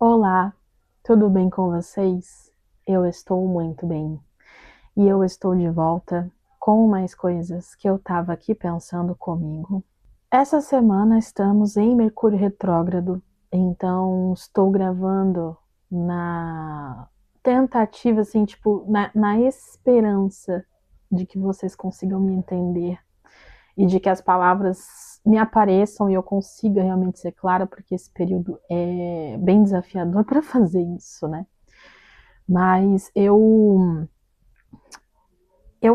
Olá, tudo bem com vocês? Eu estou muito bem. E eu estou de volta com mais coisas que eu estava aqui pensando comigo. Essa semana estamos em Mercúrio retrógrado, então estou gravando na tentativa, assim, tipo, na esperança de que vocês consigam me entender e de que as palavras me apareçam e eu consiga realmente ser clara, porque esse período é bem desafiador para fazer isso, né? Mas eu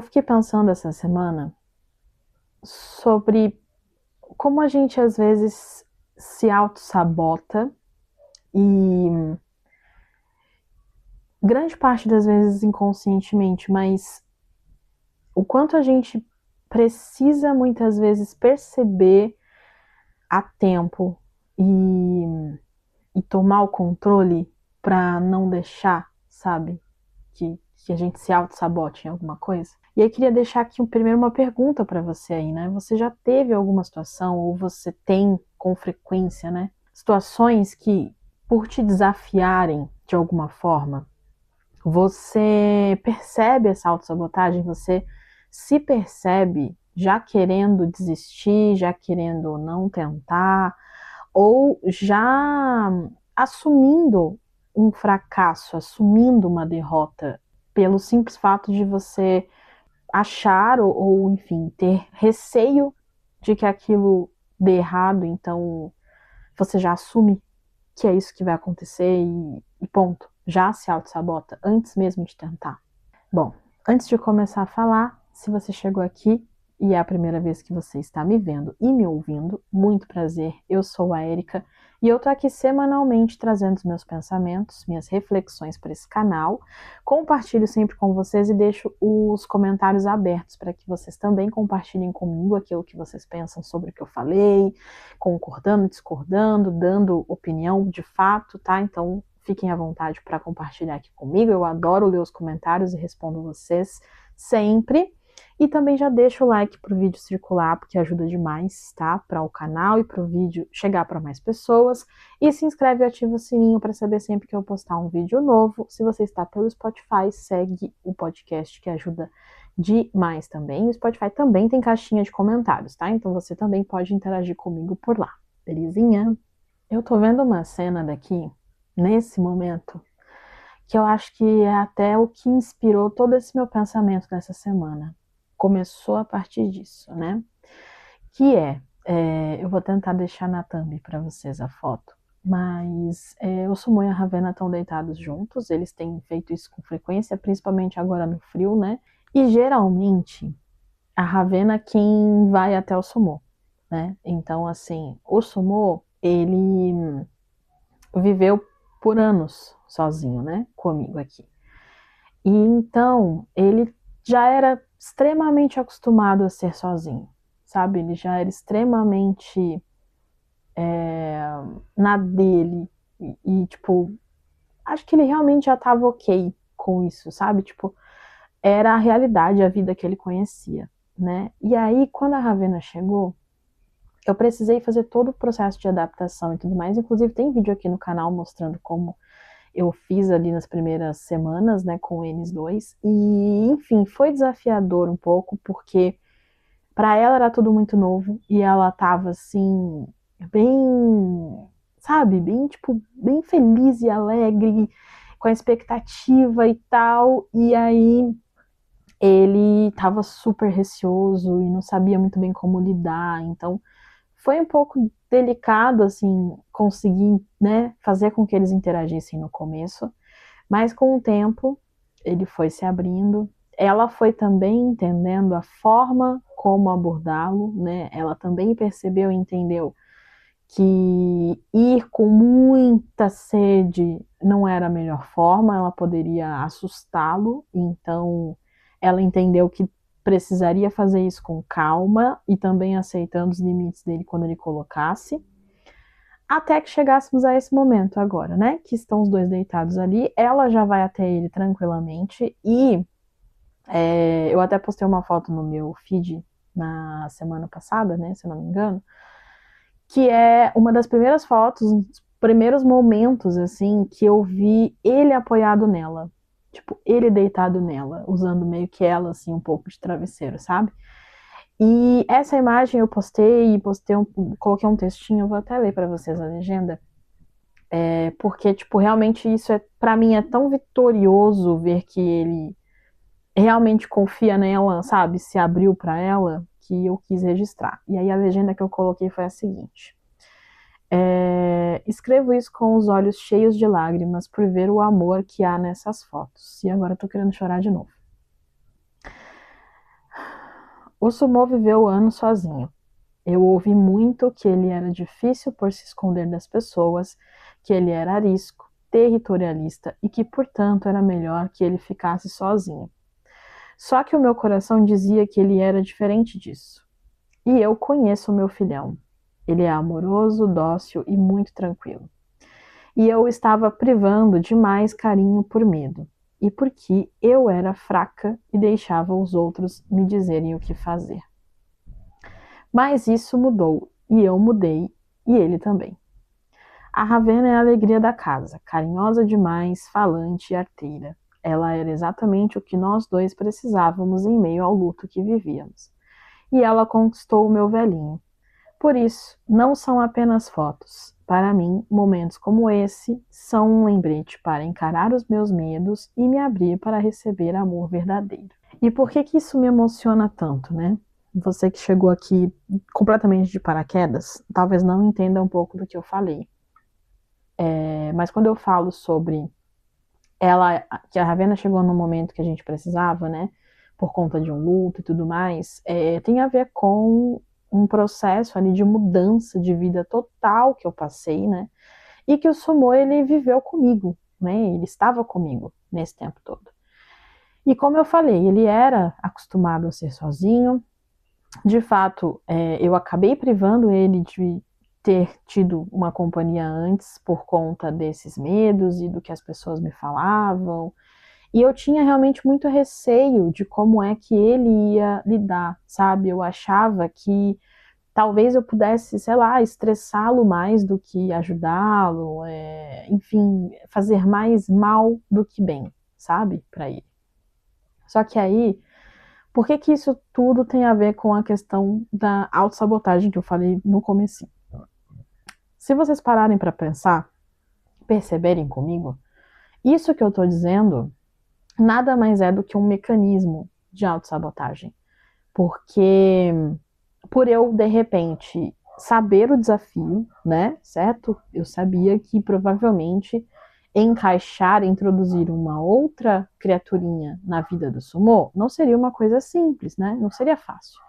fiquei pensando essa semana sobre como a gente às vezes se auto-sabota e grande parte das vezes inconscientemente, mas o quanto a gente precisa muitas vezes perceber a tempo e tomar o controle para não deixar, sabe, que a gente se auto-sabote em alguma coisa. E aí queria deixar aqui primeiro uma pergunta para você aí, né? Você já teve alguma situação, ou você tem com frequência, né? Situações que, por te desafiarem de alguma forma, você percebe essa autossabotagem, você se percebe já querendo desistir, já querendo não tentar, ou já assumindo um fracasso, assumindo uma derrota, pelo simples fato de você achar ou enfim, ter receio de que aquilo dê errado, então você já assume que é isso que vai acontecer e ponto. Já se auto-sabota antes mesmo de tentar. Bom, antes de começar a falar, se você chegou aqui e é a primeira vez que você está me vendo e me ouvindo, muito prazer, eu sou a Erika e eu tô aqui semanalmente trazendo os meus pensamentos, minhas reflexões para esse canal. Compartilho sempre com vocês e deixo os comentários abertos para que vocês também compartilhem comigo aquilo que vocês pensam sobre o que eu falei, concordando, discordando, dando opinião de fato, tá? Então, fiquem à vontade para compartilhar aqui comigo. Eu adoro ler os comentários e respondo vocês sempre. E também já deixa o like para o vídeo circular, porque ajuda demais, tá? Para o canal e para o vídeo chegar para mais pessoas. E se inscreve e ativa o sininho para saber sempre que eu postar um vídeo novo. Se você está pelo Spotify, segue o podcast, que ajuda demais também. O Spotify também tem caixinha de comentários, tá? Então você também pode interagir comigo por lá. Belezinha? Eu tô vendo uma cena daqui, nesse momento, que eu acho que é até o que inspirou todo esse meu pensamento dessa semana. Começou a partir disso, né? Que eu vou tentar deixar na thumb para vocês a foto, mas o Sumo e a Ravena estão deitados juntos, eles têm feito isso com frequência, principalmente agora no frio, né? E geralmente a Ravena é quem vai até o Sumo, né? Então, assim, o Sumo, ele viveu por anos sozinho, né? Comigo aqui. E então ele já era extremamente acostumado a ser sozinho, sabe? Ele já era extremamente na dele. Tipo, acho que ele realmente já estava ok com isso, sabe? Tipo, era a realidade, a vida que ele conhecia, né? E aí, quando a Ravena chegou, eu precisei fazer todo o processo de adaptação e tudo mais. Inclusive, tem vídeo aqui no canal mostrando como eu fiz ali nas primeiras semanas, né, com eles dois. E, enfim, foi desafiador um pouco, porque para ela era tudo muito novo e ela tava assim, bem, sabe, bem, tipo, bem feliz e alegre, com a expectativa e tal. E aí ele tava super receoso e não sabia muito bem como lidar, então foi um pouco delicado, assim, conseguir, né, fazer com que eles interagissem no começo, mas com o tempo ele foi se abrindo. Ela foi também entendendo a forma como abordá-lo, né? Ela também percebeu e entendeu que ir com muita sede não era a melhor forma, ela poderia assustá-lo, então ela entendeu que precisaria fazer isso com calma e também aceitando os limites dele quando ele colocasse, até que chegássemos a esse momento agora, né? Que estão os dois deitados ali, ela já vai até ele tranquilamente e eu até postei uma foto no meu feed na semana passada, né? Se eu não me engano, que é uma das primeiras fotos, primeiros momentos, assim, que eu vi ele apoiado nela. Tipo, ele deitado nela, usando meio que ela, assim, um pouco de travesseiro, sabe? E essa imagem eu coloquei um textinho, eu vou até ler pra vocês a legenda, porque, tipo, realmente isso pra mim é tão vitorioso ver que ele realmente confia nela, sabe? Se abriu pra ela, que eu quis registrar. E aí a legenda que eu coloquei foi a seguinte: escrevo isso com os olhos cheios de lágrimas por ver o amor que há nessas fotos. E agora eu tô querendo chorar de novo. O Sumô viveu anos sozinho. Eu ouvi muito que ele era difícil por se esconder das pessoas, que ele era arisco, territorialista e que, portanto, era melhor que ele ficasse sozinho. Só que o meu coração dizia que ele era diferente disso. E eu conheço o meu filhão. Ele é amoroso, dócil e muito tranquilo. E eu estava privando de mais carinho por medo, e porque eu era fraca e deixava os outros me dizerem o que fazer. Mas isso mudou, e eu mudei, e ele também. A Ravena é a alegria da casa, carinhosa demais, falante e arteira. Ela era exatamente o que nós dois precisávamos em meio ao luto que vivíamos. E ela conquistou o meu velhinho. Por isso, não são apenas fotos. Para mim, momentos como esse são um lembrete para encarar os meus medos e me abrir para receber amor verdadeiro. E por que que isso me emociona tanto, né? Você que chegou aqui completamente de paraquedas, talvez não entenda um pouco do que eu falei. Mas quando eu falo sobre ela, que a Ravena chegou no momento que a gente precisava, né? Por conta de um luto e tudo mais, tem a ver com um processo ali de mudança de vida total que eu passei, né? E que o Sumô, ele viveu comigo, né? Ele estava comigo nesse tempo todo. E como eu falei, ele era acostumado a ser sozinho. De fato, eu acabei privando ele de ter tido uma companhia antes por conta desses medos e do que as pessoas me falavam. E eu tinha realmente muito receio de como é que ele ia lidar, sabe? Eu achava que talvez eu pudesse, sei lá, estressá-lo mais do que ajudá-lo, enfim, fazer mais mal do que bem, sabe? Para ele. Só que aí, por que que isso tudo tem a ver com a questão da autossabotagem que eu falei no começo? Se vocês pararem para pensar, perceberem comigo, isso que eu estou dizendo nada mais é do que um mecanismo de autossabotagem. Porque por eu, de repente, saber o desafio, né, certo? Eu sabia que provavelmente encaixar, introduzir uma outra criaturinha na vida do Sumô não seria uma coisa simples, né? Não seria fácil.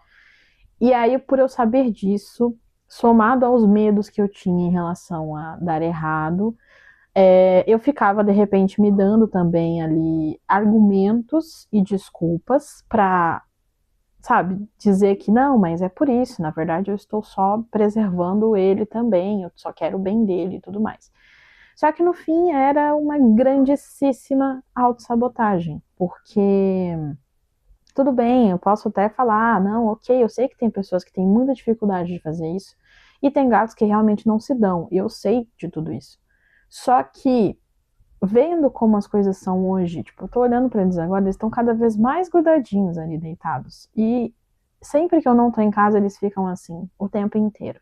E aí, por eu saber disso, somado aos medos que eu tinha em relação a dar errado, eu ficava, de repente, me dando também ali argumentos e desculpas para, sabe, dizer que não, mas é por isso, na verdade eu estou só preservando ele também, eu só quero o bem dele e tudo mais. Só que no fim era uma grandíssima autossabotagem, porque tudo bem, eu posso até falar, não, ok, eu sei que tem pessoas que têm muita dificuldade de fazer isso, e tem gatos que realmente não se dão, e eu sei de tudo isso. Só que, vendo como as coisas são hoje, tipo, eu tô olhando pra eles agora, eles estão cada vez mais grudadinhos ali, deitados. E sempre que eu não tô em casa, eles ficam assim, o tempo inteiro.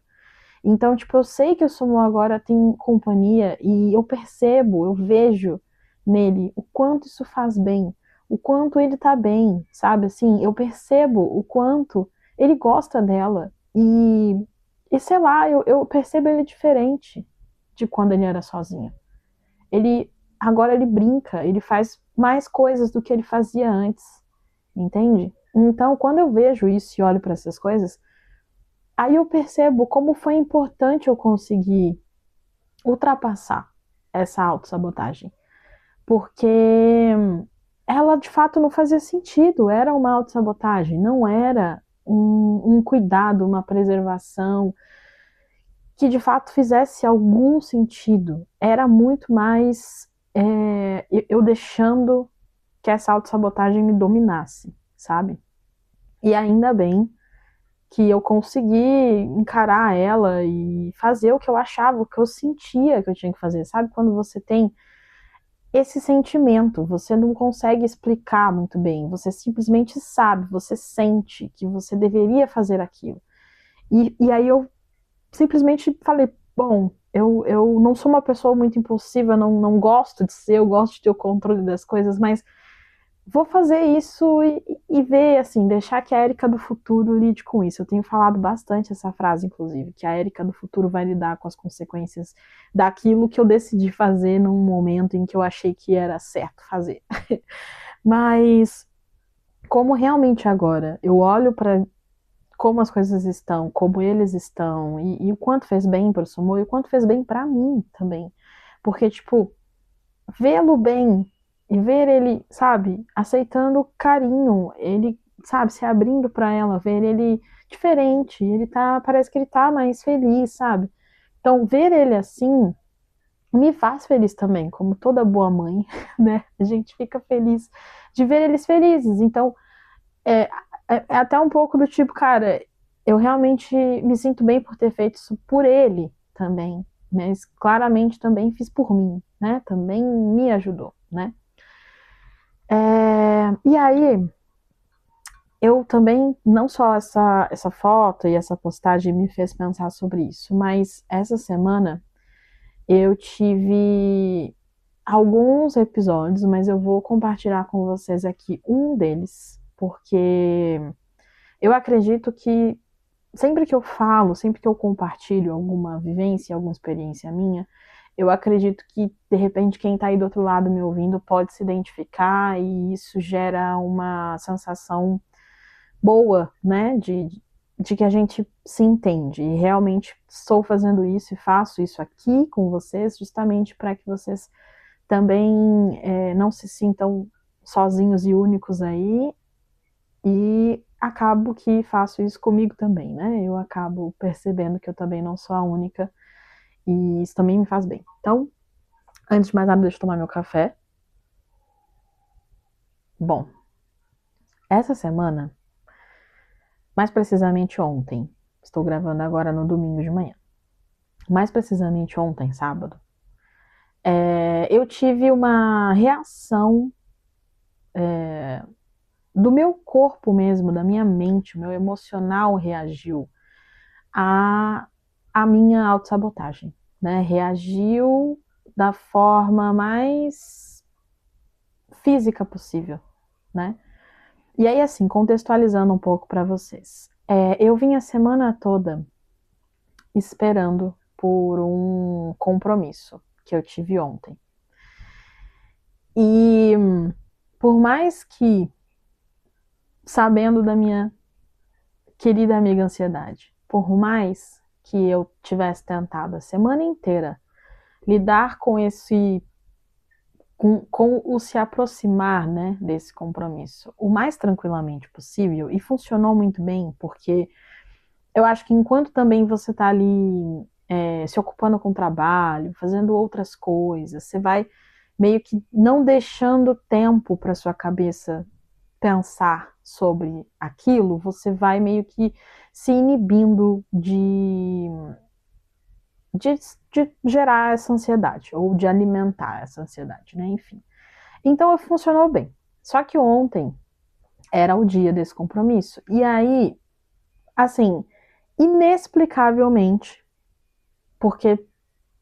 Então, tipo, eu sei que o Sumo agora tem companhia e eu percebo, eu vejo nele o quanto isso faz bem, o quanto ele tá bem, sabe? Assim, eu percebo o quanto ele gosta dela e sei lá, eu percebo ele diferente de quando ele era sozinho. Ele agora ele brinca, ele faz mais coisas do que ele fazia antes, entende? Então, quando eu vejo isso e olho para essas coisas, aí eu percebo como foi importante eu conseguir ultrapassar essa autossabotagem. Porque ela de fato não fazia sentido, era uma autossabotagem, não era um cuidado, uma preservação que de fato fizesse algum sentido. Era muito mais eu deixando que essa autossabotagem me dominasse, sabe? E ainda bem que eu consegui encarar ela e fazer o que eu achava, o que eu sentia que eu tinha que fazer. Sabe quando você tem esse sentimento, você não consegue explicar muito bem, você simplesmente sabe, você sente que você deveria fazer aquilo. E aí eu simplesmente falei, bom, eu não sou uma pessoa muito impulsiva, não gosto de ser, eu gosto de ter o controle das coisas, mas vou fazer isso e ver, assim, deixar que a Erika do futuro lide com isso. Eu tenho falado bastante essa frase, inclusive, que a Erika do futuro vai lidar com as consequências daquilo que eu decidi fazer num momento em que eu achei que era certo fazer. Mas, como realmente agora eu olho para como as coisas estão, como eles estão, e o quanto fez bem para o Sumo e o quanto fez bem para mim também. Porque, tipo, vê-lo bem e ver ele, sabe, aceitando carinho, ele, sabe, se abrindo para ela, ver ele diferente, ele tá, parece que ele tá mais feliz, sabe? Então, ver ele assim me faz feliz também, como toda boa mãe, né? A gente fica feliz de ver eles felizes. Então, é, é até um pouco do tipo, cara, eu realmente me sinto bem por ter feito isso por ele também, mas claramente também fiz por mim, né? Também me ajudou, né? E aí, eu também, não só essa foto e essa postagem me fez pensar sobre isso, mas essa semana eu tive alguns episódios, mas eu vou compartilhar com vocês aqui um deles, porque eu acredito que sempre que eu falo, sempre que eu compartilho alguma vivência, alguma experiência minha, eu acredito que, de repente, quem está aí do outro lado me ouvindo pode se identificar e isso gera uma sensação boa, né, de que a gente se entende. E realmente estou fazendo isso e faço isso aqui com vocês, justamente para que vocês também não se sintam sozinhos e únicos aí. E acabo que faço isso comigo também, né? Eu acabo percebendo que eu também não sou a única e isso também me faz bem. Então, antes de mais nada, deixa eu tomar meu café. Bom, essa semana, mais precisamente ontem, estou gravando agora no domingo de manhã. Mais precisamente ontem, sábado, eu tive uma reação do meu corpo mesmo, da minha mente, o meu emocional reagiu à, à minha autossabotagem, né? Reagiu da forma mais física possível, né? E aí, assim, contextualizando um pouco para vocês, eu vim a semana toda esperando por um compromisso que eu tive ontem. E por mais que, sabendo da minha querida amiga ansiedade, por mais que eu tivesse tentado a semana inteira lidar com esse com o se aproximar, né, desse compromisso o mais tranquilamente possível, e funcionou muito bem, porque eu acho que enquanto também você está ali se ocupando com o trabalho, fazendo outras coisas, você vai meio que não deixando tempo para sua cabeça pensar sobre aquilo, você vai meio que se inibindo de, de gerar essa ansiedade, ou de alimentar essa ansiedade, né? Enfim. Então funcionou bem. Só que ontem era o dia desse compromisso. E aí, assim, inexplicavelmente, porque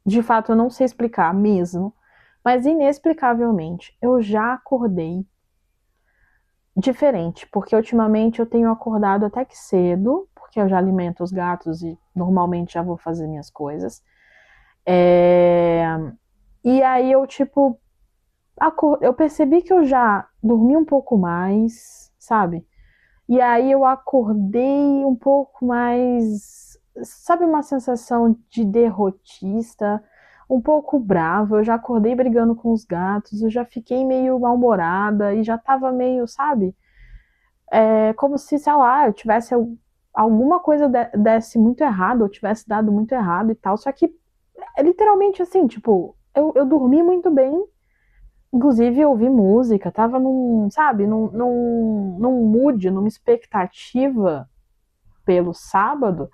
de fato eu não sei explicar mesmo, mas inexplicavelmente eu já acordei diferente, porque ultimamente eu tenho acordado até que cedo, porque eu já alimento os gatos e normalmente já vou fazer minhas coisas. E aí eu, tipo, eu percebi que eu já dormi um pouco mais, sabe? E aí eu acordei um pouco mais, sabe, uma sensação de derrotista, um pouco brava. Eu já acordei brigando com os gatos, eu já fiquei meio mal-humorada e já tava meio, sabe? Como se, sei lá, eu tivesse alguma coisa desse muito errado, ou tivesse dado muito errado e tal. Só que é literalmente assim, tipo, eu dormi muito bem. Inclusive, eu ouvi música, tava num, sabe, num mood, numa expectativa pelo sábado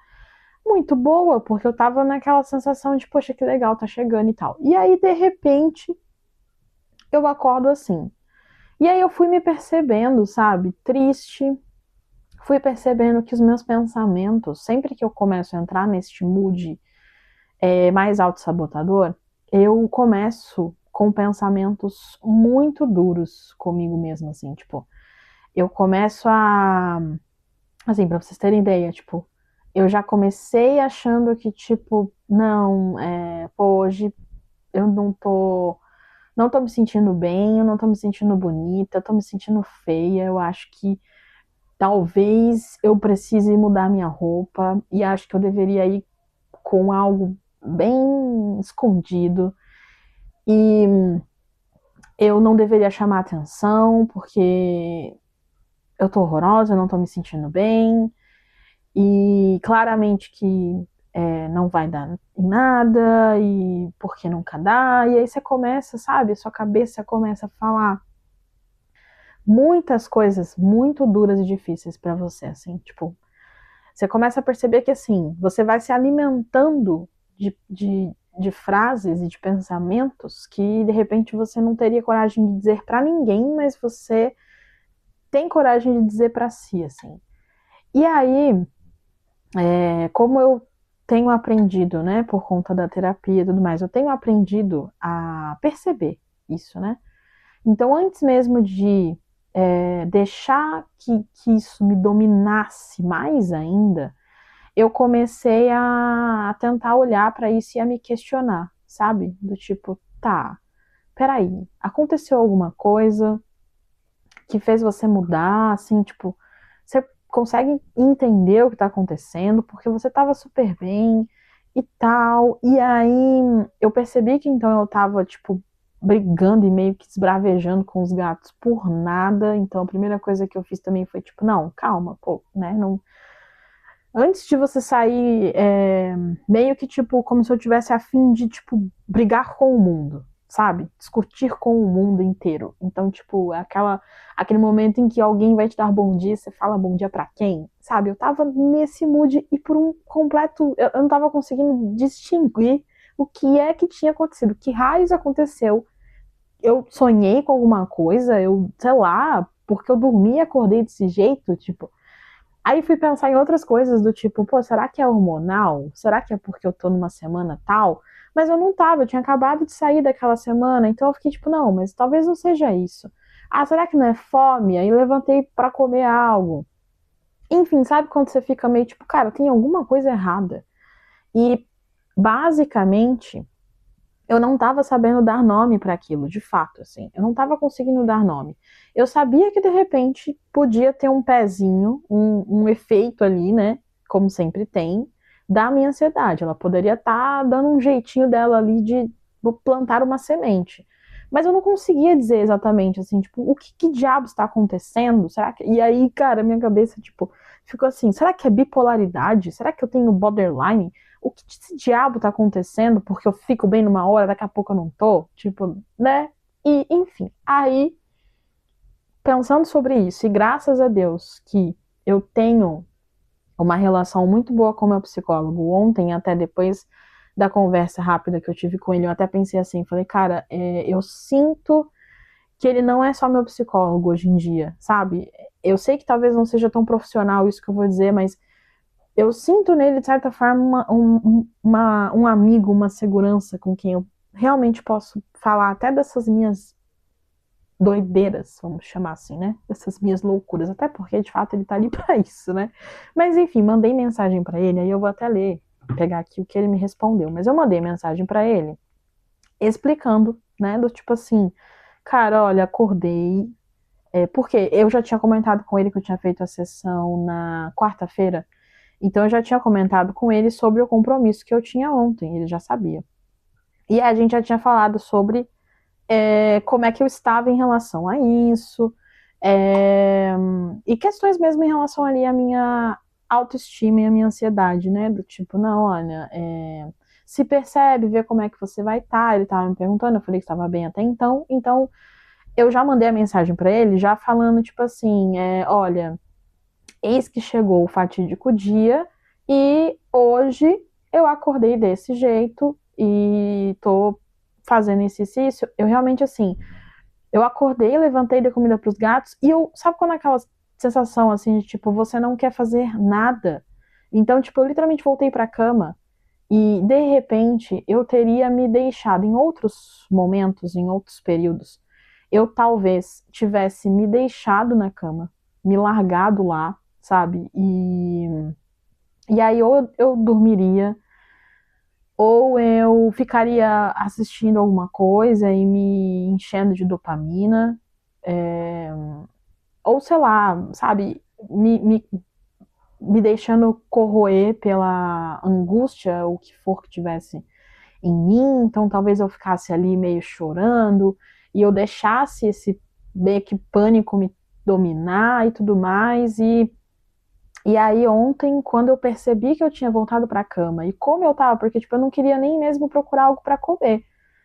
muito boa, porque eu tava naquela sensação de, poxa, que legal, tá chegando e tal. E aí, de repente, eu acordo assim. E aí eu fui me percebendo, sabe, triste, fui percebendo que os meus pensamentos, sempre que eu começo a entrar neste mood mais autossabotador, eu começo com pensamentos muito duros comigo mesma, assim, tipo, eu começo a, assim, pra vocês terem ideia, tipo, eu já comecei achando que, tipo, não, pô, hoje eu não tô me sentindo bem, eu não tô me sentindo bonita, eu tô me sentindo feia, eu acho que talvez eu precise mudar minha roupa e acho que eu deveria ir com algo bem escondido e eu não deveria chamar atenção porque eu tô horrorosa, eu não tô me sentindo bem e claramente que não vai dar em nada e porque nunca dá, e aí você começa, sabe, sua cabeça começa a falar muitas coisas muito duras e difíceis pra você, assim, tipo, você começa a perceber que, assim, você vai se alimentando de frases e de pensamentos que, de repente, você não teria coragem de dizer pra ninguém, mas você tem coragem de dizer pra si, assim. E aí, como eu tenho aprendido, né, por conta da terapia e tudo mais, eu tenho aprendido a perceber isso, né? Então, antes mesmo de deixar que isso me dominasse mais ainda, eu comecei a tentar olhar para isso e a me questionar, sabe? Do tipo, tá, peraí, aconteceu alguma coisa que fez você mudar, assim, tipo, você consegue entender o que tá acontecendo, porque você tava super bem e tal, e aí eu percebi que então eu tava, tipo, brigando e meio que esbravejando com os gatos por nada, então a primeira coisa que eu fiz também foi, tipo, não, calma, pô, né, não... Antes de você sair, meio que, tipo, como se eu tivesse a fim de, tipo, brigar com o mundo, sabe? Discutir com o mundo inteiro. Então, tipo, aquele momento em que alguém vai te dar bom dia, você fala bom dia pra quem? Sabe? Eu tava nesse mood e por um completo... Eu não tava conseguindo distinguir o que é que tinha acontecido. Que raios aconteceu? Eu sonhei com alguma coisa? Eu, sei lá, porque eu dormi e acordei desse jeito? Tipo... Aí fui pensar em outras coisas do tipo, pô, será que é hormonal? Será que é porque eu tô numa semana tal? Mas eu não tava, eu tinha acabado de sair daquela semana, então eu fiquei tipo, não, mas talvez não seja isso. Ah, será que não é fome? Aí levantei pra comer algo. Enfim, sabe quando você fica meio tipo, cara, tem alguma coisa errada? E basicamente eu não estava sabendo dar nome para aquilo, de fato, assim. Eu não estava conseguindo dar nome. Eu sabia que de repente podia ter um pezinho, um efeito ali, né? Como sempre tem, da minha ansiedade. Ela poderia estar dando um jeitinho dela ali de plantar uma semente. Mas eu não conseguia dizer exatamente assim, tipo, o que diabo está acontecendo? Será que... E aí, cara, minha cabeça, tipo, ficou assim, será que é bipolaridade? Será que eu tenho borderline? O que esse diabo tá acontecendo? Porque eu fico bem numa hora, daqui a pouco eu não tô, tipo, né? E, enfim, aí, pensando sobre isso, e graças a Deus que eu tenho uma relação muito boa com o meu psicólogo. Ontem, até depois da conversa rápida que eu tive com ele, eu até pensei assim, falei, cara, eu sinto que ele não é só meu psicólogo hoje em dia, sabe? Eu sei que talvez não seja tão profissional isso que eu vou dizer, mas eu sinto nele, de certa forma, um amigo, uma segurança com quem eu realmente posso falar até dessas minhas doideiras, vamos chamar assim, né? Dessas minhas loucuras, até porque de fato ele tá ali pra isso, né? Mas enfim, mandei mensagem pra ele, aí eu vou até ler, pegar aqui o que ele me respondeu. Mas eu mandei mensagem pra ele explicando, né? Do tipo assim, cara, olha, acordei. Porque eu já tinha comentado com ele que eu tinha feito a sessão na quarta-feira. Então eu já tinha comentado com ele sobre o compromisso que eu tinha ontem, ele já sabia. E a gente já tinha falado sobre como é que eu estava em relação a isso, e questões mesmo em relação ali à minha autoestima e à minha ansiedade, né? Do tipo, não, olha, se percebe, vê como é que você vai estar. Ele estava me perguntando, eu falei que estava bem até então eu já mandei a mensagem para ele, já falando, tipo assim, olha, Eis que chegou o fatídico dia e hoje eu acordei desse jeito e tô fazendo exercício. Eu realmente, assim, eu acordei, levantei, dei comida pros gatos e eu, sabe quando aquela sensação, assim, de tipo, você não quer fazer nada? Então, tipo, eu literalmente voltei pra cama e, de repente, eu teria me deixado em outros momentos, em outros períodos, eu talvez tivesse me deixado na cama, me largado lá, sabe? E aí ou eu dormiria, ou eu ficaria assistindo alguma coisa e me enchendo de dopamina, é, ou sei lá, sabe, me deixando corroer pela angústia, o que for que tivesse em mim, então talvez eu ficasse ali meio chorando e eu deixasse esse meio que pânico me dominar e tudo mais, e aí ontem, quando eu percebi que eu tinha voltado para a cama, e como eu tava, porque tipo, eu não queria nem mesmo procurar algo para comer,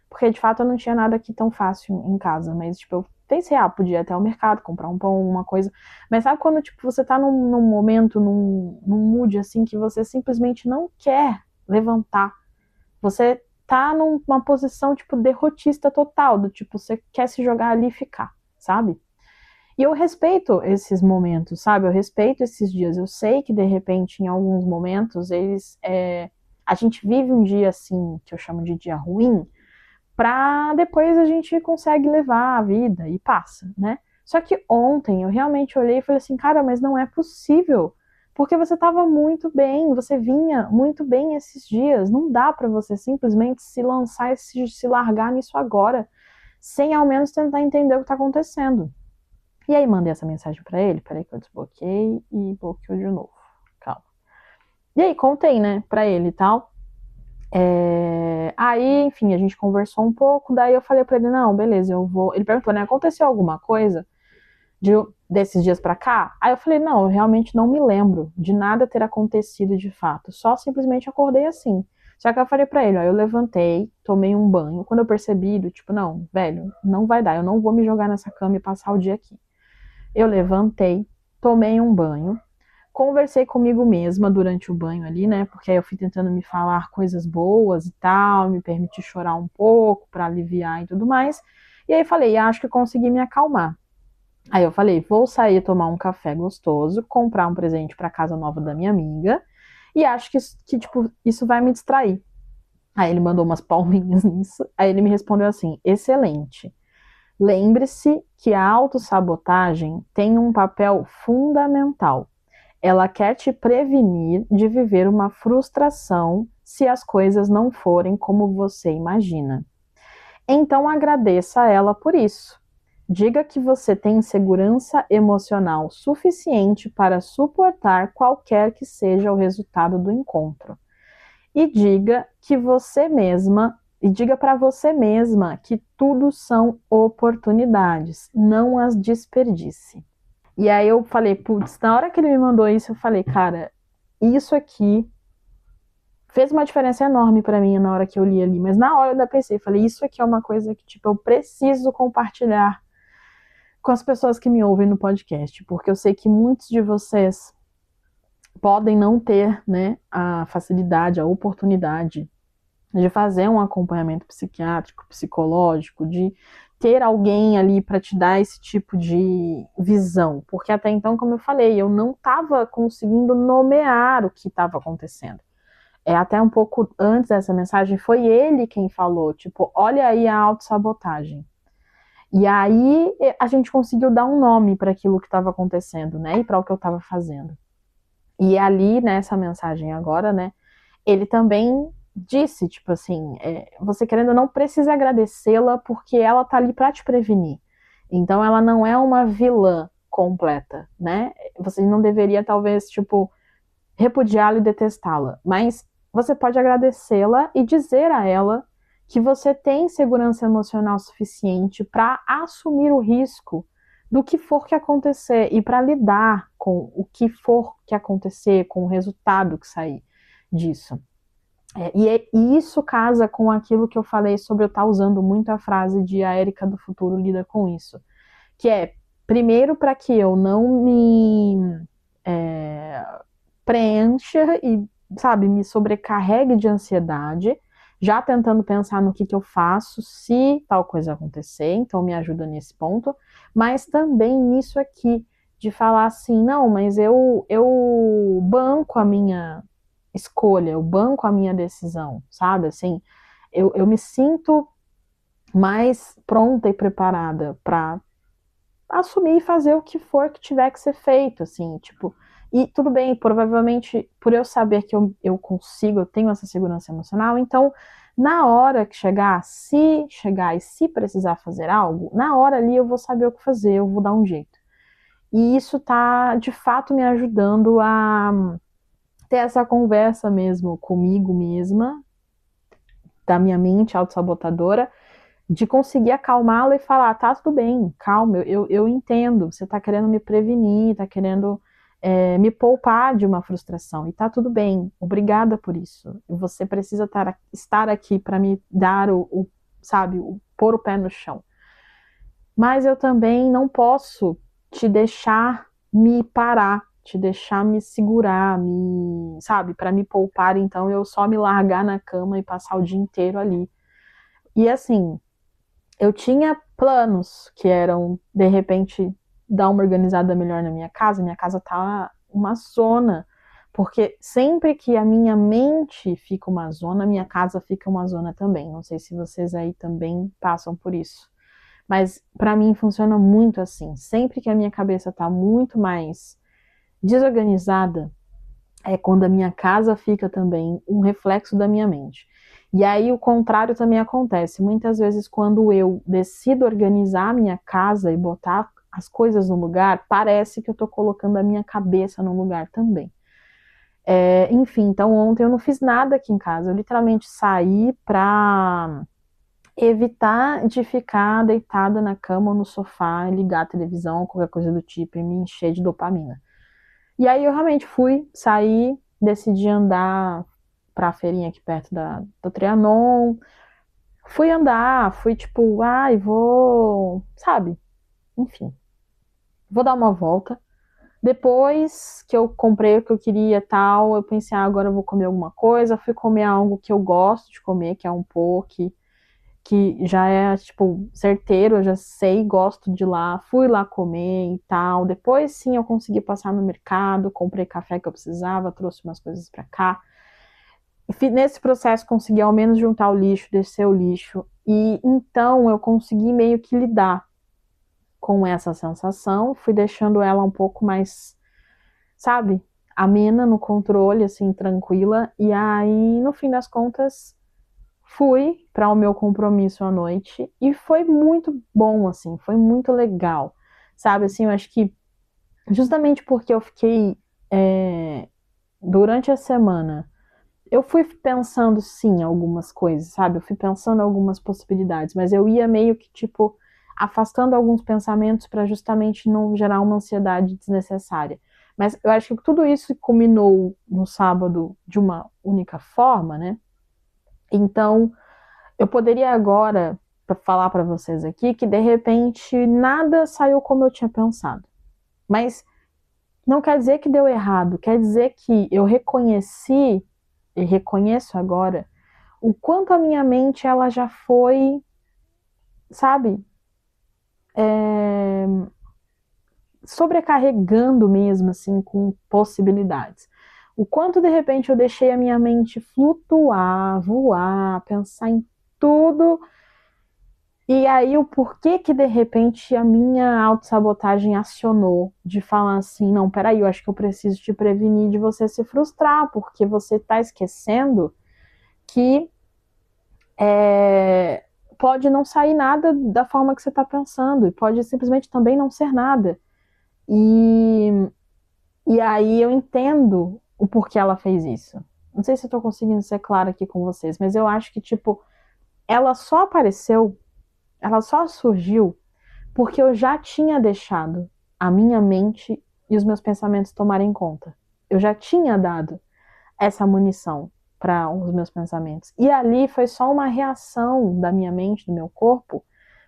porque de fato eu não tinha nada aqui tão fácil em casa, mas tipo, eu pensei, podia ir até ao mercado, comprar um pão, uma coisa, mas sabe quando tipo, você tá num momento, num mood assim, que você simplesmente não quer levantar, você tá numa posição tipo derrotista total, do tipo, você quer se jogar ali e ficar, sabe? E eu respeito esses momentos, sabe? Eu respeito esses dias. Eu sei que, de repente, em alguns momentos, a gente vive um dia assim, que eu chamo de dia ruim, pra depois a gente consegue levar a vida e passa, né? Só que ontem eu realmente olhei e falei assim, cara, mas não é possível. Porque você estava muito bem, você vinha muito bem esses dias. Não dá para você simplesmente se lançar e se largar nisso agora, sem ao menos tentar entender o que está acontecendo. E aí mandei essa mensagem pra ele, peraí que eu desbloqueei e bloqueou de novo. Calma. E aí contei, né, pra ele e tal. Aí, enfim, a gente conversou um pouco, daí eu falei pra ele, não, beleza, eu vou. Ele perguntou, né, aconteceu alguma coisa desses dias pra cá? Aí eu falei, não, eu realmente não me lembro de nada ter acontecido de fato, só simplesmente acordei assim. Só que eu falei pra ele, ó, eu levantei, tomei um banho, quando eu percebi, tipo, não, velho, não vai dar, eu não vou me jogar nessa cama e passar o dia aqui. Eu levantei, tomei um banho, conversei comigo mesma durante o banho ali, né? Porque aí eu fui tentando me falar coisas boas e tal, me permitir chorar um pouco para aliviar e tudo mais. E aí falei, acho que consegui me acalmar. Aí eu falei, vou sair tomar um café gostoso, comprar um presente para casa nova da minha amiga e acho que tipo isso vai me distrair. Aí ele mandou umas palminhas nisso. Aí ele me respondeu assim: excelente. Lembre-se que a autossabotagem tem um papel fundamental. Ela quer te prevenir de viver uma frustração se as coisas não forem como você imagina. Então agradeça a ela por isso. Diga que você tem segurança emocional suficiente para suportar qualquer que seja o resultado do encontro. E diga que você mesma e diga para você mesma que tudo são oportunidades, não as desperdice. E aí eu falei, putz, na hora que ele me mandou isso, eu falei, cara, isso aqui fez uma diferença enorme para mim na hora que eu li ali, mas na hora eu ainda pensei, falei, isso aqui é uma coisa que tipo eu preciso compartilhar com as pessoas que me ouvem no podcast, porque eu sei que muitos de vocês podem não ter, né, a facilidade, a oportunidade de fazer um acompanhamento psiquiátrico, psicológico, de ter alguém ali para te dar esse tipo de visão, porque até então, como eu falei, eu não estava conseguindo nomear o que estava acontecendo. Até um pouco antes dessa mensagem, foi ele quem falou, tipo, olha aí a autossabotagem. E aí a gente conseguiu dar um nome para aquilo que estava acontecendo, né, e para o que eu estava fazendo. E ali, nessa mensagem agora, né, ele também disse, tipo assim, você querendo ou não precisa agradecê-la porque ela tá ali para te prevenir. Então ela não é uma vilã completa, né? Você não deveria talvez, tipo, repudiá-la e detestá-la, mas você pode agradecê-la e dizer a ela que você tem segurança emocional suficiente para assumir o risco do que for que acontecer e para lidar com o que for que acontecer, com o resultado que sair disso. E isso casa com aquilo que eu falei sobre eu estar usando muito a frase de a Érica do futuro lida com isso. Que é, primeiro, para que eu não me preencha e, sabe, me sobrecarregue de ansiedade, já tentando pensar no que eu faço se tal coisa acontecer, então me ajuda nesse ponto, mas também nisso aqui, de falar assim, não, mas eu banco a minha escolha, eu banco a minha decisão, sabe, assim, eu me sinto mais pronta e preparada para assumir e fazer o que for que tiver que ser feito, assim, tipo, e tudo bem, provavelmente, por eu saber que eu consigo, eu tenho essa segurança emocional, então, na hora que chegar, se chegar e se precisar fazer algo, na hora ali eu vou saber o que fazer, eu vou dar um jeito. E isso tá, de fato, me ajudando a ter essa conversa mesmo comigo mesma, da minha mente autossabotadora, de conseguir acalmá-la e falar, tá tudo bem, calma, eu entendo, você tá querendo me prevenir, tá querendo me poupar de uma frustração, e tá tudo bem, obrigada por isso, você precisa estar aqui para me dar sabe, pôr o pé no chão. Mas eu também não posso te deixar me parar, te deixar me segurar, sabe, para me poupar, então eu só me largar na cama e passar o dia inteiro ali. E assim, eu tinha planos que eram, de repente, dar uma organizada melhor na minha casa tá uma zona, porque sempre que a minha mente fica uma zona, a minha casa fica uma zona também. Não sei se vocês aí também passam por isso. Mas para mim funciona muito assim. Sempre que a minha cabeça tá muito mais desorganizada, é quando a minha casa fica também um reflexo da minha mente. E aí o contrário também acontece. Muitas vezes quando eu decido organizar a minha casa e botar as coisas no lugar, parece que eu estou colocando a minha cabeça no lugar também. Enfim, então ontem eu não fiz nada aqui em casa. Eu literalmente saí para evitar de ficar deitada na cama ou no sofá, ligar a televisão, qualquer coisa do tipo, e me encher de dopamina. E aí eu realmente fui, saí, decidi andar pra feirinha aqui perto do Trianon. Fui andar, fui tipo, ai, vou, sabe? Enfim, vou dar uma volta. Depois que eu comprei o que eu queria e tal, eu pensei, agora eu vou comer alguma coisa. Fui comer algo que eu gosto de comer, que é um poke, que já é, tipo, certeiro, eu já sei, gosto de ir lá. Fui lá comer e tal. Depois, sim, eu consegui passar no mercado, comprei café que eu precisava, trouxe umas coisas pra cá. Nesse processo, consegui ao menos juntar o lixo, descer o lixo. E então eu consegui meio que lidar com essa sensação. Fui deixando ela um pouco mais, sabe, amena no controle, assim, tranquila. E aí, no fim das contas, fui para o meu compromisso à noite e foi muito bom, assim, foi muito legal, sabe, assim, eu acho que justamente porque eu fiquei durante a semana, eu fui pensando sim algumas coisas, sabe, eu fui pensando algumas possibilidades, mas eu ia meio que tipo afastando alguns pensamentos para justamente não gerar uma ansiedade desnecessária. Mas eu acho que tudo isso culminou no sábado de uma única forma, né? Então, eu poderia agora falar para vocês aqui que de repente nada saiu como eu tinha pensado. Mas não quer dizer que deu errado, quer dizer que eu reconheci e reconheço agora o quanto a minha mente ela já foi, sabe, sobrecarregando mesmo assim com possibilidades. O quanto de repente eu deixei a minha mente flutuar, voar, pensar em tudo. E aí, o porquê que de repente a minha autossabotagem acionou de falar assim: não, peraí, eu acho que eu preciso te prevenir de você se frustrar, porque você tá esquecendo que pode não sair nada da forma que você tá pensando, e pode simplesmente também não ser nada. E, e aí eu entendo o porquê ela fez isso. Não sei se eu tô conseguindo ser clara aqui com vocês, mas eu acho que, tipo, ela só apareceu, ela só surgiu porque eu já tinha deixado a minha mente e os meus pensamentos tomarem conta. Eu já tinha dado essa munição para os meus pensamentos. E ali foi só uma reação da minha mente, do meu corpo,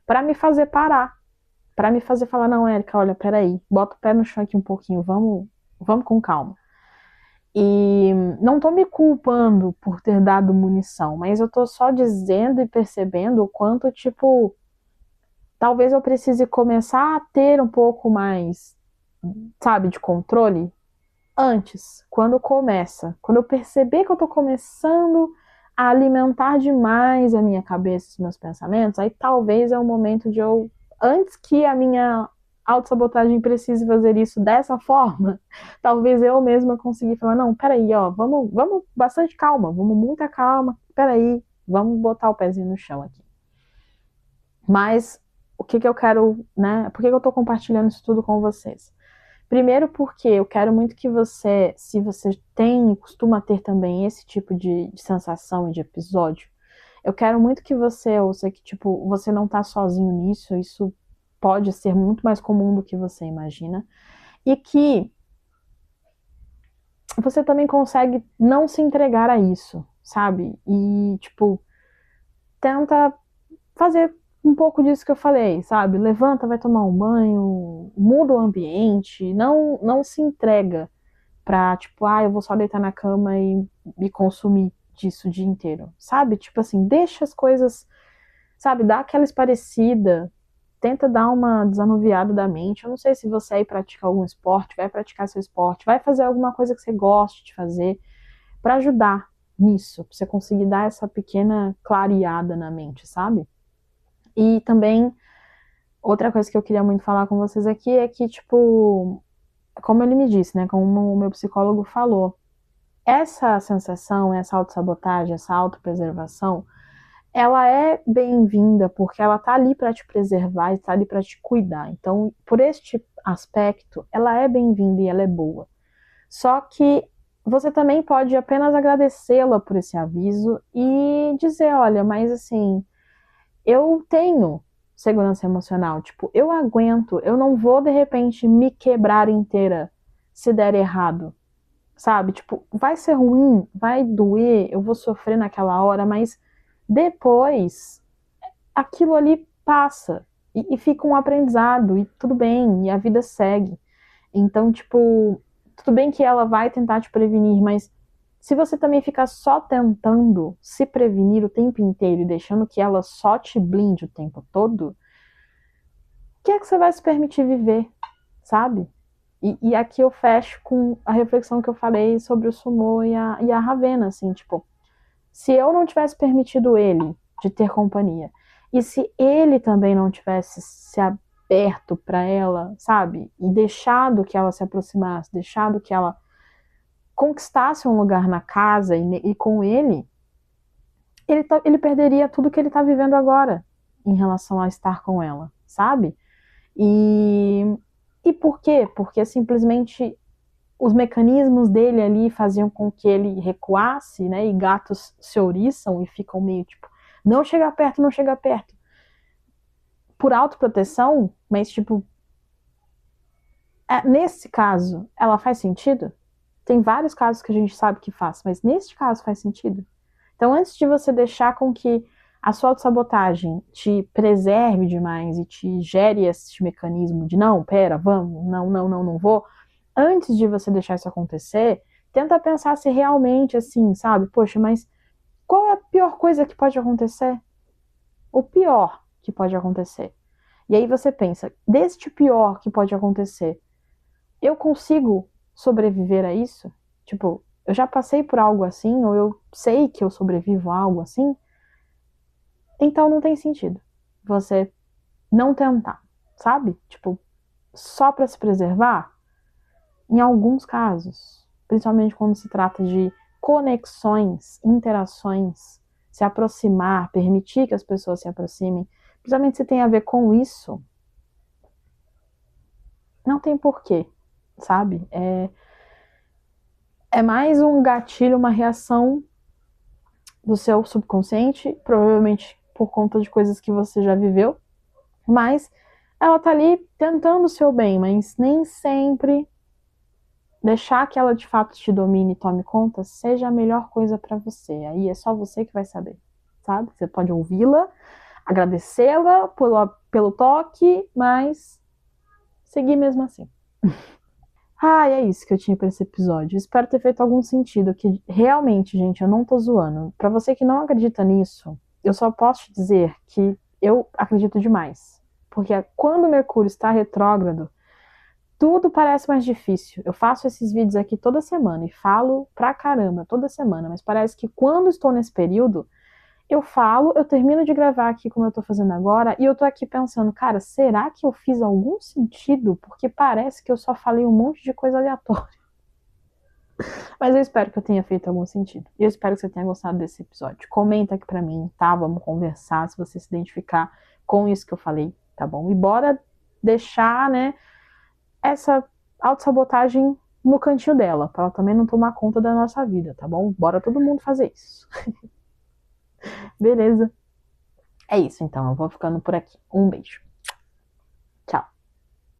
para me fazer parar, para me fazer falar: não, Érica, olha, peraí, bota o pé no chão aqui um pouquinho, vamos com calma. E não tô me culpando por ter dado munição, mas eu tô só dizendo e percebendo o quanto, tipo, talvez eu precise começar a ter um pouco mais, sabe, de controle antes, quando começa. Quando eu perceber que eu tô começando a alimentar demais a minha cabeça, os meus pensamentos, aí talvez é o momento de eu, antes que a minha autossabotagem precise fazer isso dessa forma, talvez eu mesma consiga falar, não, peraí, ó, vamos bastante calma, vamos muita calma, peraí, vamos botar o pezinho no chão aqui. Mas o que eu quero, né? Por que eu tô compartilhando isso tudo com vocês? Primeiro porque eu quero muito que você, se você tem e costuma ter também esse tipo de sensação e de episódio, eu quero muito que você ouça que, tipo, você não tá sozinho nisso, isso pode ser muito mais comum do que você imagina, e que você também consegue não se entregar a isso, sabe? E, tipo, tenta fazer um pouco disso que eu falei, sabe? Levanta, vai tomar um banho, muda o ambiente, não se entrega pra, tipo, eu vou só deitar na cama e me consumir disso o dia inteiro, sabe? Tipo assim, deixa as coisas, sabe? Dá aquela esparecida, tenta dar uma desanuviada da mente. Eu não sei se você aí pratica algum esporte, vai praticar seu esporte, vai fazer alguma coisa que você goste de fazer pra ajudar nisso, pra você conseguir dar essa pequena clareada na mente, sabe? E também, outra coisa que eu queria muito falar com vocês aqui é que, tipo, como ele me disse, né, como o meu psicólogo falou, essa sensação, essa autossabotagem, essa autopreservação, ela é bem-vinda porque ela tá ali para te preservar e tá ali para te cuidar. Então, por este aspecto, ela é bem-vinda e ela é boa. Só que você também pode apenas agradecê-la por esse aviso e dizer, olha, mas assim, eu tenho segurança emocional, tipo, eu aguento, eu não vou de repente me quebrar inteira se der errado, sabe? Tipo, vai ser ruim, vai doer, eu vou sofrer naquela hora, mas depois aquilo ali passa e fica um aprendizado e tudo bem, e a vida segue. Então, tipo, tudo bem que ela vai tentar te prevenir, mas se você também ficar só tentando se prevenir o tempo inteiro e deixando que ela só te blinde o tempo todo, o que é que você vai se permitir viver, sabe? E aqui eu fecho com a reflexão que eu falei sobre o Sumô e a Ravena, assim, tipo, se eu não tivesse permitido ele de ter companhia, e se ele também não tivesse se aberto para ela, sabe? E deixado que ela se aproximasse, deixado que ela conquistasse um lugar na casa e com ele perderia tudo que ele tá vivendo agora em relação a estar com ela, sabe? E, e por quê? Porque simplesmente os mecanismos dele ali faziam com que ele recuasse, né? E gatos se ouriçam e ficam meio tipo, não chega perto, não chega perto. Por autoproteção, mas tipo, nesse caso, ela faz sentido? Tem vários casos que a gente sabe que faz, mas neste caso faz sentido? Então, antes de você deixar com que a sua autossabotagem te preserve demais e te gere esse mecanismo de não, pera, vamos, não vou, antes de você deixar isso acontecer, tenta pensar se realmente assim, sabe? Poxa, mas qual é a pior coisa que pode acontecer? O pior que pode acontecer. E aí você pensa, deste pior que pode acontecer, eu consigo sobreviver a isso? Tipo, eu já passei por algo assim, ou eu sei que eu sobrevivo a algo assim, então não tem sentido você não tentar, sabe? Tipo, só para se preservar, em alguns casos, principalmente quando se trata de conexões, interações, se aproximar, permitir que as pessoas se aproximem, principalmente se tem a ver com isso, não tem porquê, sabe? É mais um gatilho, uma reação do seu subconsciente, provavelmente por conta de coisas que você já viveu, mas ela tá ali tentando o seu bem, mas nem sempre deixar que ela de fato te domine e tome conta seja a melhor coisa para você. Aí é só você que vai saber, sabe? Você pode ouvi-la, agradecê-la pelo toque, mas seguir mesmo assim. Ah, é isso que eu tinha pra esse episódio. Espero ter feito algum sentido, que realmente, gente, eu não tô zoando. Pra você que não acredita nisso, eu só posso te dizer que eu acredito demais. Porque quando o Mercúrio está retrógrado, tudo parece mais difícil. Eu faço esses vídeos aqui toda semana e falo pra caramba toda semana, mas parece que quando estou nesse período, eu falo, eu termino de gravar aqui como eu tô fazendo agora, e eu tô aqui pensando, cara, será que eu fiz algum sentido? Porque parece que eu só falei um monte de coisa aleatória. Mas eu espero que eu tenha feito algum sentido. E eu espero que você tenha gostado desse episódio. Comenta aqui pra mim, tá? Vamos conversar se você se identificar com isso que eu falei, tá bom? E bora deixar, né, essa autossabotagem no cantinho dela, pra ela também não tomar conta da nossa vida, tá bom? Bora todo mundo fazer isso. Beleza? É isso então, eu vou ficando por aqui. Um beijo.